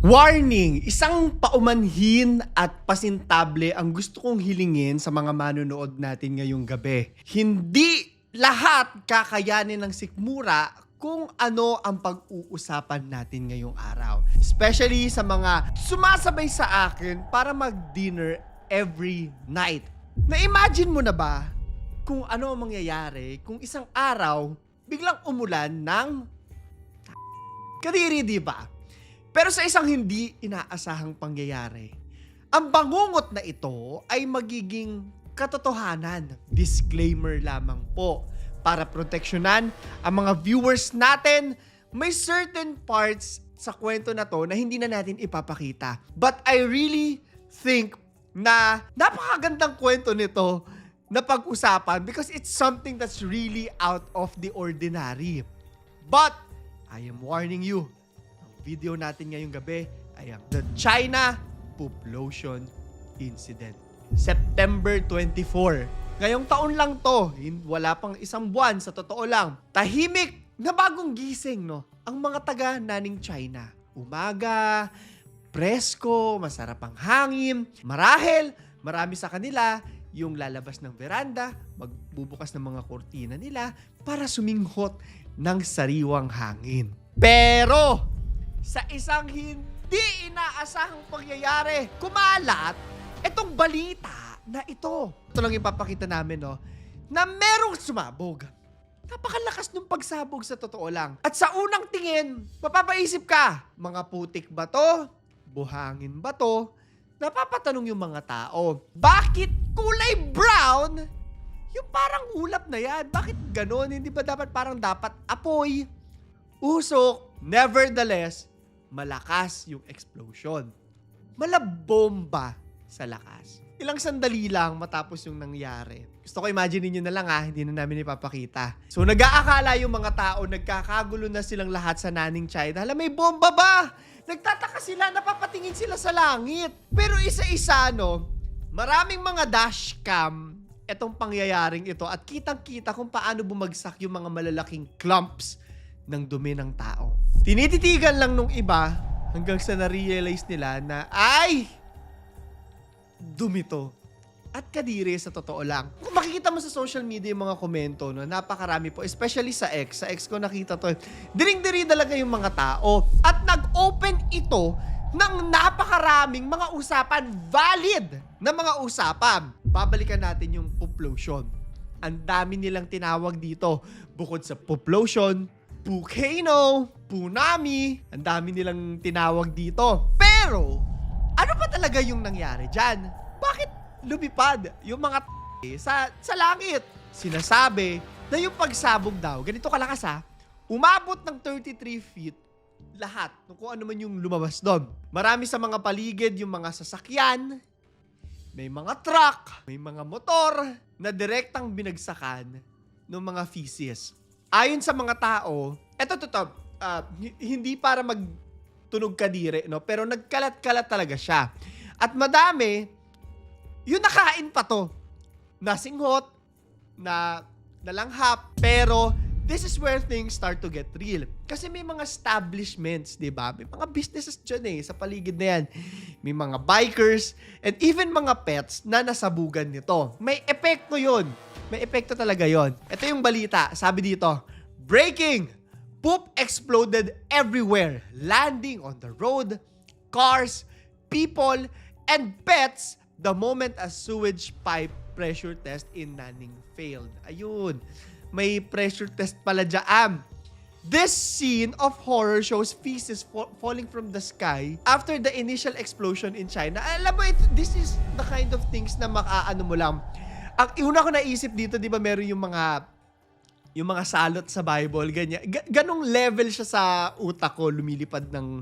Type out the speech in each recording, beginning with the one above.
Warning! Isang paumanhin at pasintable ang gusto kong hilingin sa mga manonood natin ngayong gabi. Hindi lahat kakayanin ng sikmura kung ano ang pag-uusapan natin ngayong araw. Especially sa mga sumasabay sa akin para mag-dinner every night. Na-imagine mo na ba kung ano ang mangyayari kung isang araw biglang umulan ng kadiri, di ba? Pero sa isang hindi inaasahang pangyayari, ang bangungot na ito ay magiging katotohanan. Disclaimer lamang po. Para proteksyonan ang mga viewers natin, may certain parts sa kwento na to na hindi na natin ipapakita. But I really think na napakagandang kwento nito na pag-usapan because it's something that's really out of the ordinary. But I am warning you, video natin ngayong gabi ay ang The China Poop Lotion Incident. September 24. Ngayong taon lang to, wala pang isang buwan sa totoo lang. Tahimik na bagong gising, no? Ang mga taga naning China. Umaga, presko, masarap ang hangin. Marahil, marami sa kanila yung lalabas ng veranda, magbubukas ng mga kortina nila para suminghot ng sariwang hangin. Pero sa isang hindi inaasahang pangyayari, kumalat itong balita na ito. Ito lang ipapakita namin, no, na merong sumabog. Napakalakas ng pagsabog sa totoo lang. At sa unang tingin, mapapaisip ka, mga putik ba to? Buhangin ba to? Napapatanong yung mga tao, bakit kulay brown? Yung parang ulap na yan. Bakit ganon? Hindi ba dapat apoy? Usok. Nevertheless, malakas yung explosion. Malabomba sa lakas. Ilang sandali lang matapos yung nangyari. Gusto ko imagine nyo na lang hindi na namin ipapakita. So nag-aakala yung mga tao, nagkakagulo na silang lahat sa naning China. Hala, may bomba ba? Nagtataka sila, napapatingin sila sa langit. Pero isa-isa, no, maraming mga dashcam etong pangyayaring ito at kitang-kita kung paano bumagsak yung mga malalaking clumps ng dumi ng tao. Tinititigan lang nung iba hanggang sa na-realize nila na ay dumi to. At kadiri sa totoo lang. Kung makikita mo sa social media yung mga komento, no, napakarami po. Especially sa X. Sa X ko nakita to. Diring-diri talaga yung mga tao. At nag-open ito ng napakaraming mga usapan. Valid na mga usapan. Babalikan natin yung poop lotion. Ang dami nilang tinawag dito. Bukod sa poop lotion, Pukano, Punami, ang dami nilang tinawag dito. Pero, ano pa talaga yung nangyari dyan? Bakit lumipad yung mga sa langit? Sinasabi na yung pagsabog daw, ganito kalakas umabot ng 33 feet lahat kung ano man yung lumabas doon. Marami sa mga paligid yung mga sasakyan, may mga truck, may mga motor na direktang binagsakan ng mga feces. Ayon sa mga tao, hindi para magtunog kadire, no? Pero nagkalat-kalat talaga siya. At madami, yung nakain pa to. Nasinghot, na nalanghap, pero this is where things start to get real. Kasi may mga establishments, di ba? May mga businesses dyan sa paligid na yan. May mga bikers, and even mga pets na nasabugan nito. May epekto yun. May epekto talaga yon. Ito yung balita. Sabi dito, breaking! Poop exploded everywhere, landing on the road, cars, people, and pets the moment a sewage pipe pressure test in Nanning failed. Ayun, may pressure test pala dyan. This scene of horror shows feces falling from the sky after the initial explosion in China. Alam mo, this is the kind of things na makaano mo lang. Ang una ko naisip dito, di ba, meron yung mga salot sa Bible, ganyan. Ganong level siya sa utak ko, lumilipad ng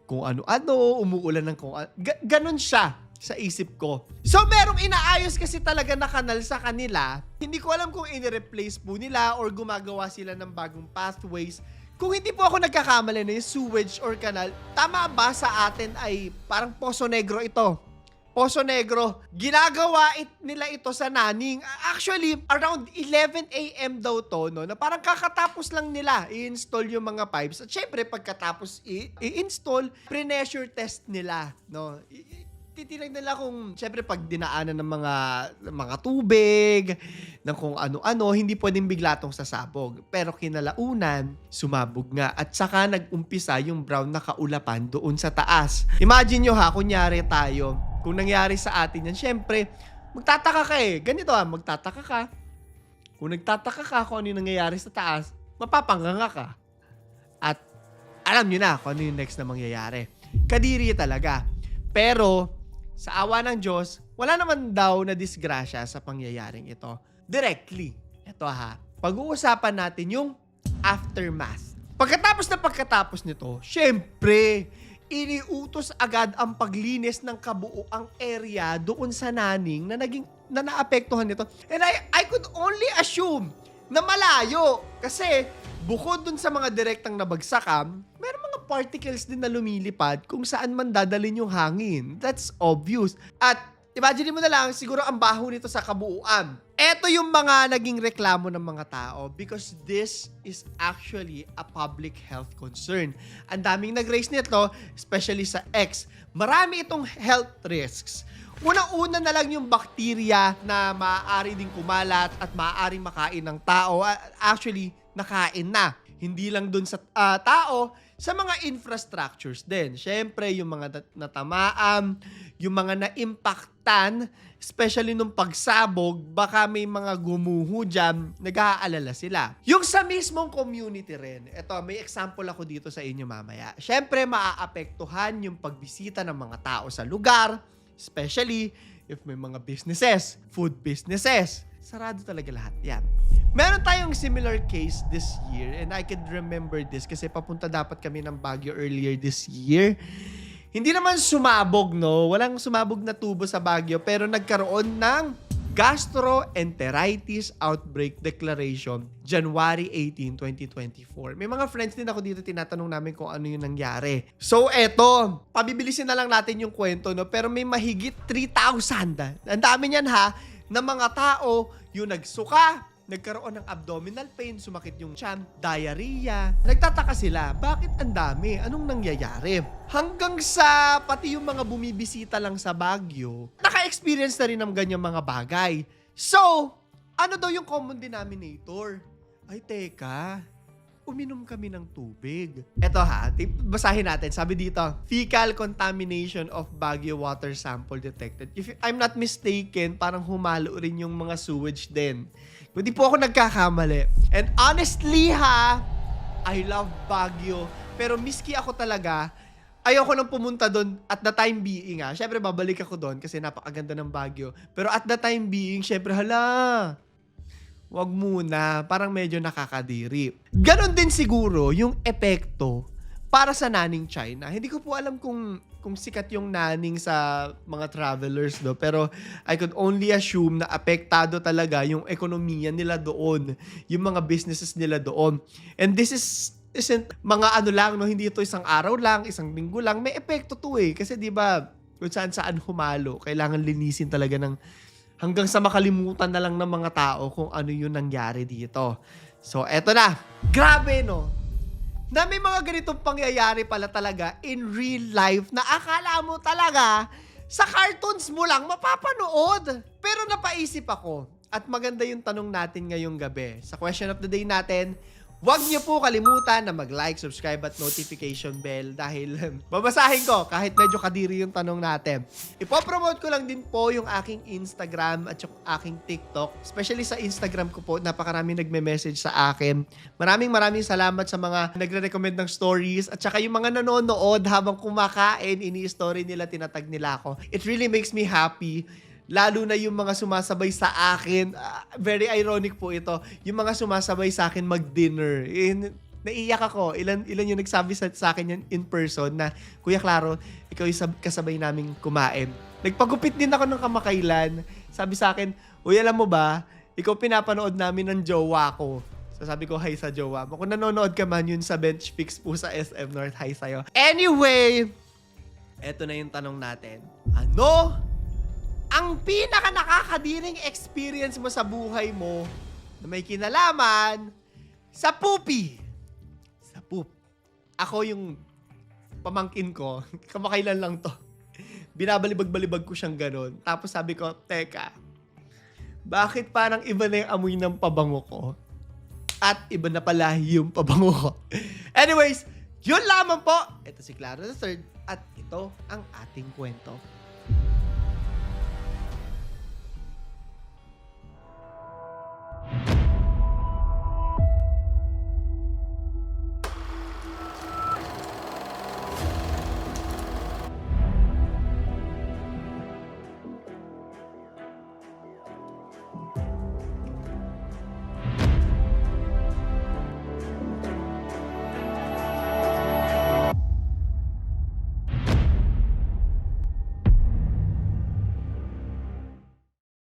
kung ano-ano, umuulan ng kung ano. Ganon siya sa isip ko. So, merong inaayos kasi talaga na kanal sa kanila. Hindi ko alam kung in-replace po nila or gumagawa sila ng bagong pathways. Kung hindi po ako nagkakamali na yung sewage or kanal, tama ba sa atin ay parang Poso Negro ito? Poso Negro, ginagawa nila ito sa Naning. Actually, around 11 a.m. daw to, no, na parang kakatapos lang nila i-install yung mga pipes. At syempre, pagkatapos i-install, pre-pressure test nila, no. Titignan nila kung, syempre, pag dinaanan ng mga tubig, ng kung ano-ano, hindi pwedeng bigla tong sasabog. Pero kinalaunan, sumabog nga. At saka nag-umpisa yung brown na kaulapan doon sa taas. Imagine nyo ha, kunyari tayo, kung nangyari sa atin yan, syempre, magtataka ka eh. Ganito magtataka ka. Kung nagtataka ka kung ano yung nangyayari sa taas, mapapanganga ka. At alam nyo na kung ano yung next na mangyayari. Kadiri talaga. Pero, sa awa ng Diyos, wala naman daw na disgrasya sa pangyayaring ito. Directly. Ito pag-uusapan natin yung aftermath. Pagkatapos nito, syempre, iniutos agad ang paglinis ng kabuuang area doon sa Naning na naapektuhan nito. And I could only assume na malayo. Kasi bukod dun sa mga direktang nabagsakan, meron mga particles din na lumilipad kung saan man dadalhin yung hangin. That's obvious. At imagine mo na lang, siguro ang baho nito sa kabuuan. Ito yung mga naging reklamo ng mga tao because this is actually a public health concern. Ang daming nag-raise nito, especially sa X. Marami itong health risks. Una-una na lang yung bacteria na maaari ding kumalat at maaaring makain ng tao. Actually, nakain na. Hindi lang dun sa tao, sa mga infrastructures din. Siyempre, yung mga natamaan, yung mga na-impactan, especially nung pagsabog, baka may mga gumuho dyan, nag-aalala sila. Yung sa mismong community rin, eto, may example ako dito sa inyo mamaya. Siyempre, maaapektuhan yung pagbisita ng mga tao sa lugar, especially if may mga businesses, food businesses. Sarado talaga lahat yan. Meron tayong similar case this year and I can remember this kasi papunta dapat kami ng Baguio earlier this year. Hindi naman sumabog, no? Walang sumabog na tubo sa Baguio pero nagkaroon ng gastroenteritis outbreak declaration January 18, 2024. May mga friends din ako dito, tinatanong namin kung ano yung nangyari. So eto, pabibilisin na lang natin yung kwento, no? Pero may mahigit 3,000. Ang dami niyan na mga tao yung nagsuka, nagkaroon ng abdominal pain, sumakit yung tiyan, diarrhea. Nagtataka sila, bakit ang dami? Anong nangyayari? Hanggang sa pati yung mga bumibisita lang sa Baguio, naka-experience na rin ng ganyang mga bagay. So, ano daw yung common denominator? Ay, teka, uminom kami ng tubig. Eto basahin natin. Sabi dito, fecal contamination of Baguio water sample detected. If I'm not mistaken, parang humalo rin yung mga sewage din. Hindi po ako nagkakamali. And honestly I love Baguio. Pero miski ako talaga, ayoko nang pumunta doon at the time being syempre babalik ako doon kasi napakaganda ng Baguio. Pero at the time being, syempre wag muna, parang medyo nakakadiri. Ganon din siguro yung epekto para sa Naning China. Hindi ko po alam kung sikat yung Naning sa mga travelers do, pero I could only assume na apektado talaga yung ekonomiya nila doon, yung mga businesses nila doon. And this isn't mga lang, no? Hindi ito isang araw lang, isang linggo lang, may epekto to kasi 'di ba, kung saan humalo, kailangan linisin talaga hanggang sa makalimutan na lang ng mga tao kung ano yung nangyari dito. So, eto na. Grabe, no? Na may mga ganitong pangyayari pala talaga in real life na akala mo talaga sa cartoons mo lang mapapanood. Pero napaisip ako at maganda yung tanong natin ngayong gabi. Sa question of the day natin, huwag niyo po kalimutan na mag-like, subscribe at notification bell dahil babasahin ko kahit medyo kadiri yung tanong natin. Ipopromote ko lang din po yung aking Instagram at yung aking TikTok. Especially sa Instagram ko po, napakarami nagme-message sa akin. Maraming salamat sa mga nagre-recommend ng stories at saka yung mga nanonood habang kumakain, ini-story nila, tinatag nila ako. It really makes me happy. Lalo na yung mga sumasabay sa akin. Very ironic po ito. Yung mga sumasabay sa akin mag-dinner. Naiiyak ako. Ilan yung nagsabi sa akin yan in person na, Kuya Claro, ikaw yung kasabay naming kumain. Nagpagupit din ako ng kamakailan. Sabi sa akin, uy, alam mo ba, ikaw pinapanood namin ng jowa ko. So sabi ko, hi sa jowa mo. Kung nanonood ka man yun sa bench fix po sa SM North, hi sa'yo. Anyway, eto na yung tanong natin. Ano ang pinaka nakakadiring experience mo sa buhay mo na may kinalaman sa poopy. Sa poop. Ako yung pamangkin ko, kamakailan lang to. Binabalibag-balibag ko siyang ganon. Tapos sabi ko, teka, bakit parang iba na yung amoy ng pabango ko? At iba na pala yung pabango ko. Anyways, yun lamang po. Ito si Clara the Third at ito ang ating kwento.